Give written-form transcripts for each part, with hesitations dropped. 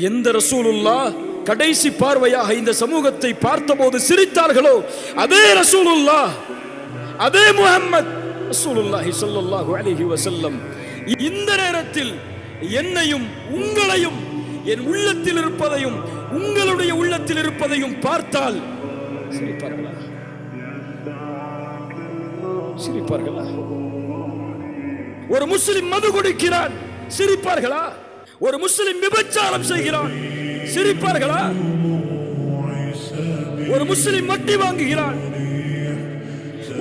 எந்த ரசூலுல்லாஹ் கடைசி பார்வையாக இந்த சமூகத்தை பார்த்தபோது சிரித்தார்களோ அதே ரசூலுல்லாஹ், அதே முஹம்மத் ரசூலுல்லாஹி ஸல்லல்லாஹு அலைஹி வஸல்லம் இந்த நேரத்தில் என்னையும் உங்களையும், என் உள்ளத்தில் இருப்பதையும் உங்களுடைய உள்ளத்தில் இருப்பதையும் பார்த்தால் சிரிப்பார்களா? சிரிப்பார்களா? ஒரு முஸ்லிம் மது குடிக்கிறான், சிரிப்பார்களா? ஒரு முஸ்லிம் விபச்சாரம் செய்கிறான், சிரிப்பார்களா? ஒரு முஸ்லிம் வட்டி வாங்குகிறான்,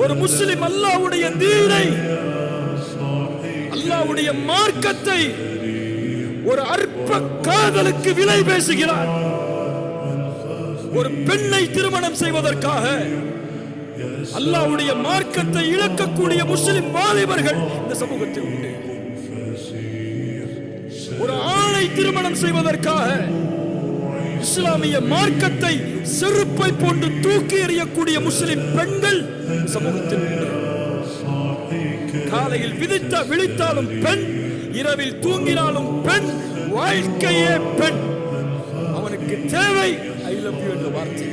ஒரு முஸ்லிம் அல்லாஹ்வுடைய தீனை, அல்லாஹ்வுடைய மார்க்கத்தை ஒரு அற்ப காதலுக்கு விலை பேசுகிறான். ஒரு பெண்ணை திருமணம் செய்வதற்காக அல்லாஹ்வுடைய மார்க்கத்தை இழக்கக்கூடிய முஸ்லிம் வாலிபர்கள் இந்த சமூகத்தில் உண்டு. ஒரு ஆணை திருமணம் செய்வதற்காக இஸ்லாமிய மார்க்கத்தை செருப்பை போன்று தூக்கி எறியக்கூடிய முஸ்லிம் பெண்கள் சமூகத்தில் உண்டு. காலையில் விழித்தாலும் பெண், இரவில் தூங்கினாலும் பெண், வாழ்க்கையே பெண். அவனுக்கு தேவை ஐ லவ் யூ என்ற வார்த்தை.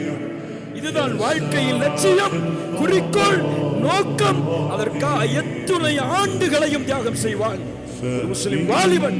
இதுதான் வாழ்க்கையின் லட்சியம், குறிக்கோள், நோக்கம். அதற்காக எத்துணை ஆண்டுகளையும் தியாகம் செய்வான் முஸ்லிம் வாலிபன்.